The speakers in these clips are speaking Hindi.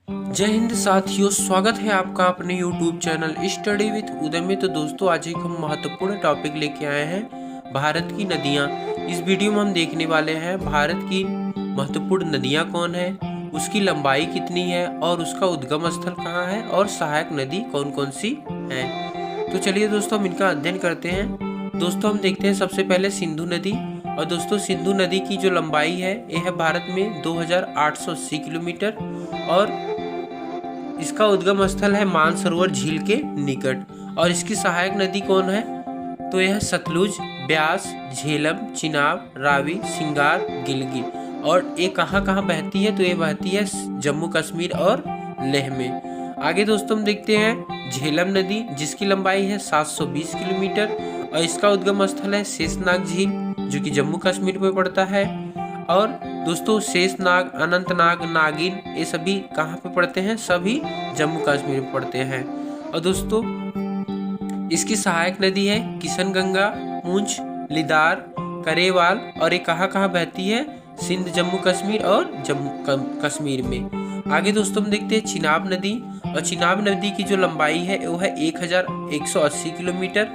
जय हिंद साथियों, स्वागत है आपका अपने YouTube चैनल स्टडी विथ उदय में। तो दोस्तों, आज एक हम महत्वपूर्ण टॉपिक लेके आए हैं, भारत की नदियाँ। इस वीडियो में हम देखने वाले हैं भारत की महत्वपूर्ण नदियाँ कौन है, उसकी लंबाई कितनी है और उसका उद्गम स्थल कहाँ है और सहायक नदी कौन कौन सी है। तो चलिए दोस्तों, हम इनका अध्ययन करते हैं। दोस्तों, हम देखते हैं सबसे पहले सिंधु नदी। और दोस्तों, सिंधु नदी की जो लंबाई है यह है भारत में 2880 किलोमीटर और इसका उद्गम स्थल है मानसरोवर झील के निकट। और इसकी सहायक नदी कौन है, तो यह सतलुज, ब्यास, झेलम, चिनाब, रावी, सिंगार, गिलगित। और ये कहाँ कहाँ बहती है, तो ये बहती है जम्मू कश्मीर और लेह में। आगे दोस्तों हम देखते हैं झेलम नदी, जिसकी लंबाई है 720 किलोमीटर और इसका उद्गम स्थल है शेषनाग झील, जो कि जम्मू कश्मीर में पड़ता है। और दोस्तों, शेषनाग, अनंतनाग, नागिन, ये सभी कहाँ पे पड़ते हैं, सभी जम्मू कश्मीर में पड़ते हैं। और दोस्तों, इसकी सहायक नदी है किशनगंगा, पूंछ, लिदार, करेवाल। और ये कहाँ कहाँ बहती है, सिंध, जम्मू कश्मीर और जम्मू कश्मीर में। आगे दोस्तों हम देखते हैं चिनाब नदी। और चिनाब नदी की जो लंबाई है वो है 1180 किलोमीटर।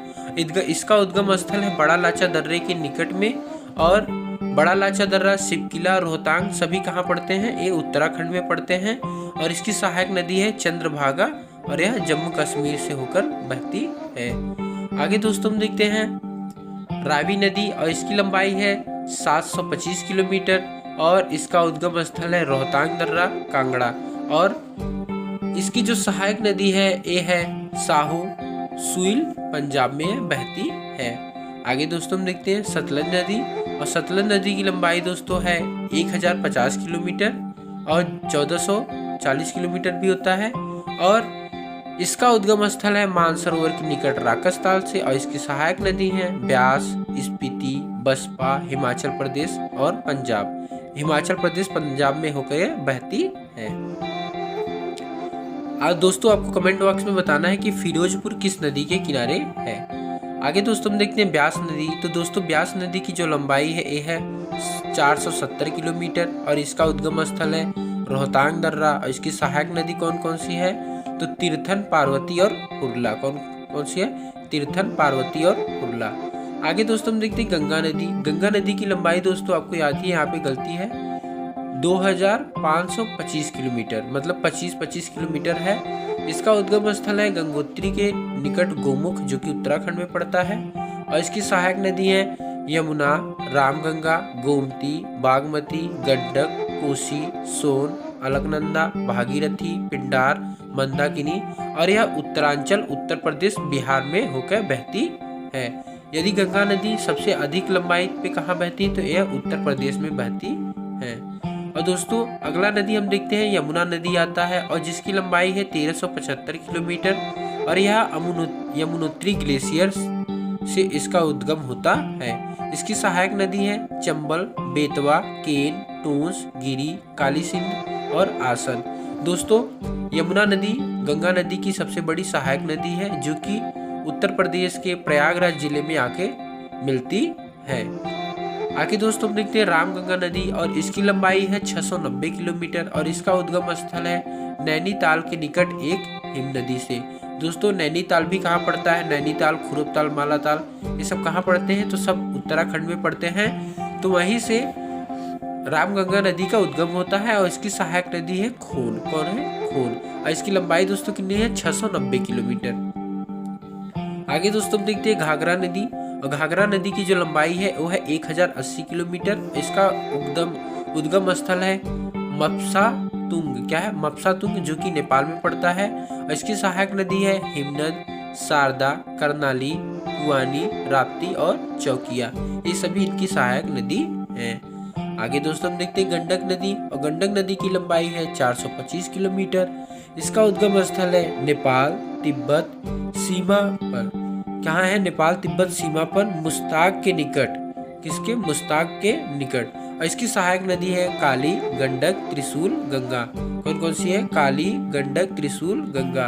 इसका उद्गम स्थल है बड़ा लाचा दर्रे के निकट में। और बड़ा लाचा दर्रा, शिवकिला, रोहतांग सभी कहाँ पड़ते हैं, ये उत्तराखंड में पड़ते हैं। और इसकी सहायक नदी है चंद्रभागा और यह जम्मू कश्मीर से होकर बहती है। आगे दोस्तों हम देखते हैं रावी नदी और इसकी लंबाई है 725 किलोमीटर और इसका उद्गम स्थल है रोहतांग दर्रा, कांगड़ा। और इसकी जो सहायक नदी है ये है साहो, सुइल, पंजाब में बहती है। आगे दोस्तों हम देखते हैं सतलज नदी। और सतलज नदी की लंबाई दोस्तों है 1050 किलोमीटर और 1440 किलोमीटर भी होता है। और इसका उद्गम स्थल है मानसरोवर के निकट राकसताल से। और इसकी सहायक नदी है ब्यास, स्पीति, बसपा, हिमाचल प्रदेश और पंजाब। हिमाचल प्रदेश पंजाब में होकर बहती है। आज दोस्तों आपको कमेंट बॉक्स में बताना है कि फिरोजपुर किस नदी के किनारे है। आगे दोस्तों हम देखते हैं ब्यास नदी। तो दोस्तों, ब्यास नदी की जो लंबाई है ये है 470 किलोमीटर और इसका उद्गम स्थल है रोहतांग दर्रा। और इसकी सहायक नदी कौन कौन सी है, तो तीर्थन, पार्वती और हुरला। कौन कौन सी है, तीर्थन, पार्वती और हुरला। आगे दोस्तों हम देखते हैं गंगा नदी। गंगा नदी की लंबाई दोस्तों आपको याद ही, यहाँ पे गलती है, 2525 किलोमीटर, मतलब 25 किलोमीटर है। इसका उद्गम स्थल है गंगोत्री के निकट गोमुख, जो कि उत्तराखंड में पड़ता है। और इसकी सहायक नदी है यमुना, रामगंगा, गोमती, बागमती, गंडक, कोसी, सोन, अलकनंदा, भागीरथी, पिंडार, मंदाकिनी। और यह उत्तरांचल, उत्तर प्रदेश, बिहार में होकर बहती है। यदि गंगा नदी सबसे अधिक लंबाई पे कहाँ बहती है, तो यह उत्तर प्रदेश में बहती है। और दोस्तों, अगला नदी हम देखते हैं यमुना नदी आता है और जिसकी लंबाई है 1375 किलोमीटर और यह यमुनोत्री ग्लेशियर से इसका उद्गम होता है। इसकी सहायक नदी है चंबल, बेतवा, केन, टूंस, गिरी, काली सिंध और आसन। दोस्तों, यमुना नदी गंगा नदी की सबसे बड़ी सहायक नदी है, जो कि उत्तर प्रदेश के प्रयागराज जिले में आके मिलती है। आगे दोस्तों हम देखते हैं रामगंगा नदी और इसकी लंबाई है 690 किलोमीटर और इसका उद्गम स्थल है नैनीताल के निकट एक हिम नदी से। दोस्तों, नैनीताल भी कहाँ पड़ता है, नैनीताल, खुरुताल, मालाताल, ये सब कहाँ पड़ते हैं, तो सब उत्तराखंड में पड़ते हैं। तो वहीं से रामगंगा नदी का उद्गम होता है और इसकी सहायक नदी है खोन। कौन है, खोन। और इसकी लंबाई दोस्तों कितनी है, 690 किलोमीटर। आगे दोस्तों हम देखते हैं घाघरा नदी। और घाघरा नदी की जो लंबाई है वो है 1080 किलोमीटर। इसका उद्गम स्थल है मपसा तुंग, क्या है, मपसा तुंग, जो कि नेपाल में पड़ता है। और इसकी सहायक नदी है हिमनद, शारदा, करनाली, कुआनी, राप्ती और चौकिया। ये सभी इनकी सहायक नदी हैं। आगे दोस्तों हम देखते हैं गंडक नदी। और गंडक नदी की लंबाई है 425 किलोमीटर। इसका उद्गम स्थल है नेपाल, तिब्बत सीमा पर। कहाँ है, नेपाल तिब्बत सीमा पर, मुस्ताक के निकट। किसके, मुस्ताक के निकट। और इसकी सहायक नदी है काली, गंडक, त्रिशूल, गंगा। कौन कौन सी है, काली, गंडक, त्रिशूल, गंगा।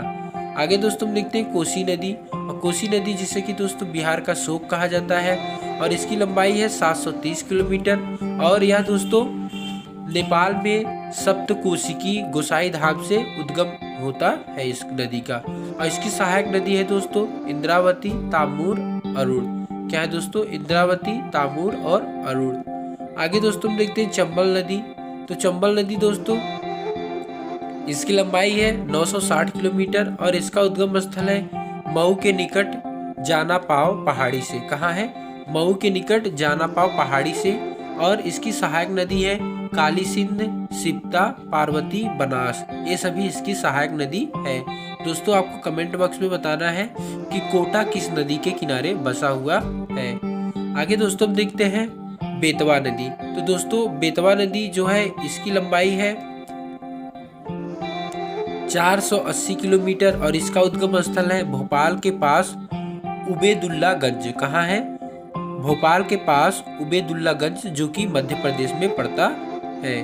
आगे दोस्तों हम देखते हैं कोसी नदी। और कोसी नदी, जिसे कि दोस्तों बिहार का शोक कहा जाता है, और इसकी लंबाई है 730 किलोमीटर। और यह दोस्तों नेपाल में सप्तकोशिकी गोसाई धाम से उद्गम होता है इस नदी का। और इसकी सहायक नदी है दोस्तों इंद्रावती, तामूर, अरुण। क्या है दोस्तों? इंद्रावती, तामूर और अरुण। आगे दोस्तों हम देखते हैं चंबल नदी। तो चंबल नदी दोस्तों इसकी लंबाई है 960 किलोमीटर और इसका उद्गम स्थल है मऊ के निकट जानापाव पहाड़ी से। कहाँ है? मऊ के निकट जानापाव पहाड़ी से। और इसकी सहायक नदी है काली सिंध, सिप्ता, पार्वती, बनास। ये सभी इसकी सहायक नदी है। दोस्तों आपको कमेंट बॉक्स में बताना है कि कोटा किस नदी के किनारे बसा हुआ है। आगे दोस्तों हम देखते हैं बेतवा नदी। तो दोस्तों बेतवा नदी जो है इसकी लंबाई है 480 किलोमीटर और इसका उद्गम स्थल है भोपाल के पास उबेदुल्लागंज। कहाँ है? भोपाल के पास उबेदुल्लागंज, जो कि मध्य प्रदेश में पड़ता है।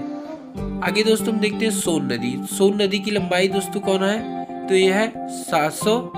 आगे दोस्तों हम देखते हैं सोन नदी। सोन नदी की लंबाई दोस्तों कौन है? तो यह है 700।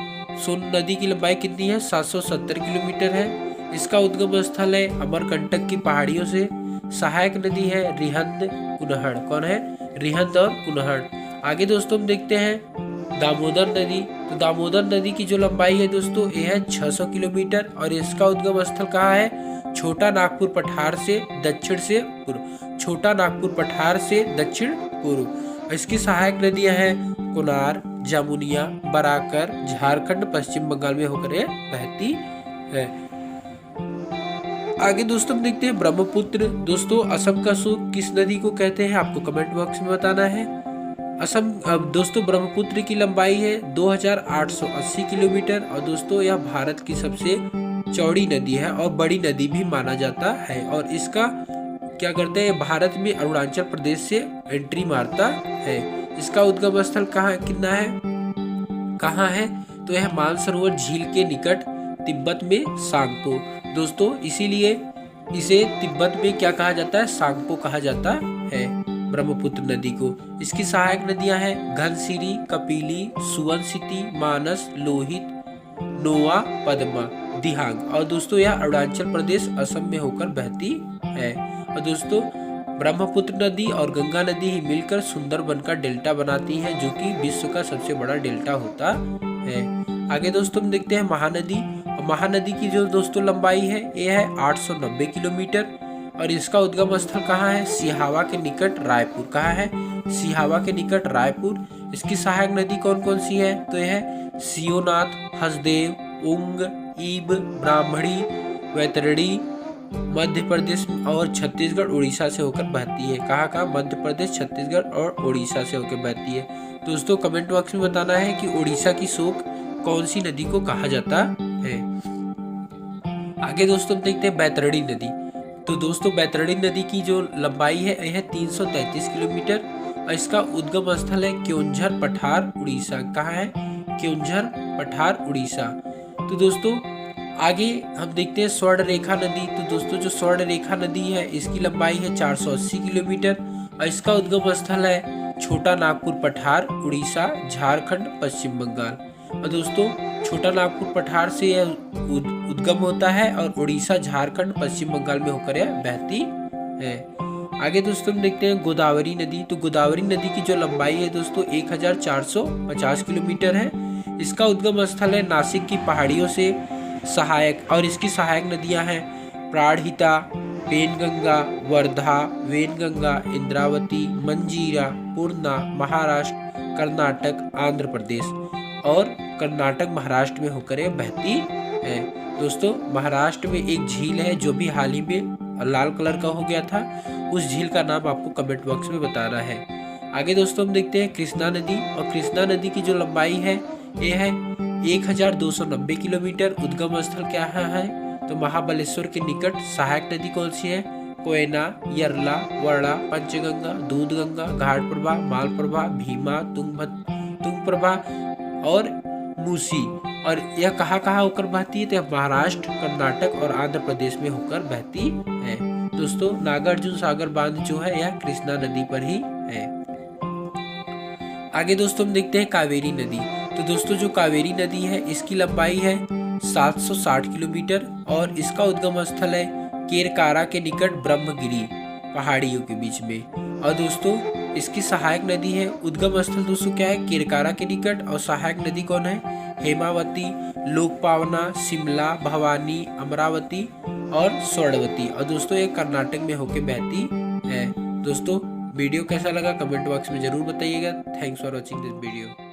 सोन नदी की लंबाई कितनी है? 770 किलोमीटर है। इसका उद्गम स्थल है अमरकंटक की पहाड़ियों से। सहायक नदी है रिहंद, कुनहड़। कौन है? रिहंद और कुनहड़। आगे दोस्तों हम देखते हैं दामोदर नदी। तो दामोदर नदी की जो लंबाई है दोस्तों ये है 600 किलोमीटर और इसका उद्गम स्थल कहाँ है? छोटा नागपुर पठार से दक्षिण से पूर्व। छोटा नागपुर पठार से दक्षिण पूर्व। इसकी सहायक नदियां हैं कोनार, जामुनिया, बराकर, झारखंड, पश्चिम बंगाल में होकर ये बहती है। आगे दोस्तों हम देखते हैं ब्रह्मपुत्र। दोस्तों असम का सुख किस नदी को कहते हैं? आपको कमेंट बॉक्स में बताना है। असम दोस्तों ब्रह्मपुत्र की लंबाई है 2880 किलोमीटर और दोस्तों यह भारत की सबसे चौड़ी नदी है और बड़ी नदी भी माना जाता है। और इसका क्या करते हैं? भारत में अरुणाचल प्रदेश से एंट्री मारता है। इसका उद्गम स्थल कहाँ कितना है? कहाँ है? तो यह मानसरोवर झील के निकट तिब्बत में सांगपो। दोस्तों इसीलिए इसे तिब्बत में क्या कहा जाता है? सांगपो कहा जाता है ब्रह्मपुत्र नदी को। इसकी सहायक नदियां हैं घनसिरी, कपिली, सुवनसिटी, मानस, लोहित, नोआ, पद्मा, दिहांग। और दोस्तों यह अरुणाचल प्रदेश असम में होकर बहती है। और दोस्तों ब्रह्मपुत्र नदी और गंगा नदी ही मिलकर सुंदरबन का डेल्टा बनाती हैं, जो कि विश्व का सबसे बड़ा डेल्टा होता है। आगे दोस्तों हम देखते हैं महानदी। महानदी की जो दोस्तों लंबाई है यह है 890 किलोमीटर और इसका उद्गम स्थल कहाँ है? सिहावा के निकट रायपुर। कहाँ है? सिहावा के निकट रायपुर। इसकी सहायक नदी कौन कौन सी है? तो यह है सियोनाथ, हसदेव, उंग, ईब, ब्राह्मणी, वैतरणी। मध्य प्रदेश और छत्तीसगढ़, उड़ीसा से होकर बहती है। कहाँ? मध्य प्रदेश, छत्तीसगढ़ और उड़ीसा से होकर बहती है। दोस्तों कमेंट बॉक्स में बताना है कि उड़ीसा की शोक कौन सी नदी को कहा जाता है। आगे दोस्तों हम देखते हैं बैतरणी नदी। तो दोस्तों बैतरणी नदी की जो लंबाई है यह 333 किलोमीटर और इसका उद्गम स्थल है क्योंझर पठार, उड़ीसा। कहाँ है? क्योंझर पठार, उड़ीसा। तो दोस्तों आगे हम देखते हैं स्वर्ण रेखा नदी। तो दोस्तों जो स्वर्ण रेखा नदी है इसकी लंबाई है 480 किलोमीटर और इसका उद्गम स्थल है छोटा नागपुर पठार, उड़ीसा, झारखंड, पश्चिम बंगाल। और दोस्तों छोटा नागपुर पठार से यह उद्गम होता है और उड़ीसा, झारखंड, पश्चिम बंगाल में होकर यह बहती है। आगे दोस्तों हम देखते हैं गोदावरी नदी। तो गोदावरी नदी की जो लंबाई है दोस्तों 1450 किलोमीटर है। इसका उद्गम स्थल है नासिक की पहाड़ियों से। सहायक और इसकी सहायक नदियां हैं प्राणहिता, पेनगंगा, वर्धा, वेनगंगा, इंद्रावती, मंजीरा, पूर्णा, महाराष्ट्र, कर्नाटक, आंध्र प्रदेश और कर्नाटक, महाराष्ट्र में होकर यह बहती है। दोस्तों महाराष्ट्र में एक झील है जो भी हाल ही में लाल कलर का हो गया था, उस झील का नाम आपको कमेंट बॉक्स में बताना है। आगे दोस्तों हम देखते हैं कृष्णा नदी। और कृष्णा नदी की जो लंबाई है ये है 1290 किलोमीटर। उद्गम स्थल क्या है? तो महाबलेश्वर के निकट। सहायक नदी कौन सी है? कोयना, यरला, वर्णा, पंचगंगा, दूधगंगा, घाटप्रभा, मालप्रभा, भीमा, तुंगप्रभा और मूसी। और यह कहाँ होकर बहती है? तो महाराष्ट्र, कर्नाटक और आंध्र प्रदेश में होकर बहती है। दोस्तों नागार्जुन सागर बांध जो है यह कृष्णा नदी पर ही है। आगे दोस्तों हम देखते हैं कावेरी नदी। तो दोस्तों जो कावेरी नदी है इसकी लंबाई है 760 किलोमीटर और इसका उद्गम स्थल है केरकारा के निकट ब्रह्मगिरी पहाड़ियों के बीच में। और दोस्तों इसकी सहायक नदी है। उद्गम स्थल दोस्तों क्या है, किरकारा के निकट, और सहायक नदी कौन है, हेमावती, लोकपावना, शिमला, भवानी, अमरावती और स्वर्णवती। और दोस्तों ये कर्नाटक में होके बहती है। दोस्तों वीडियो कैसा लगा कमेंट बॉक्स में जरूर बताइएगा। Thanks for watching this video.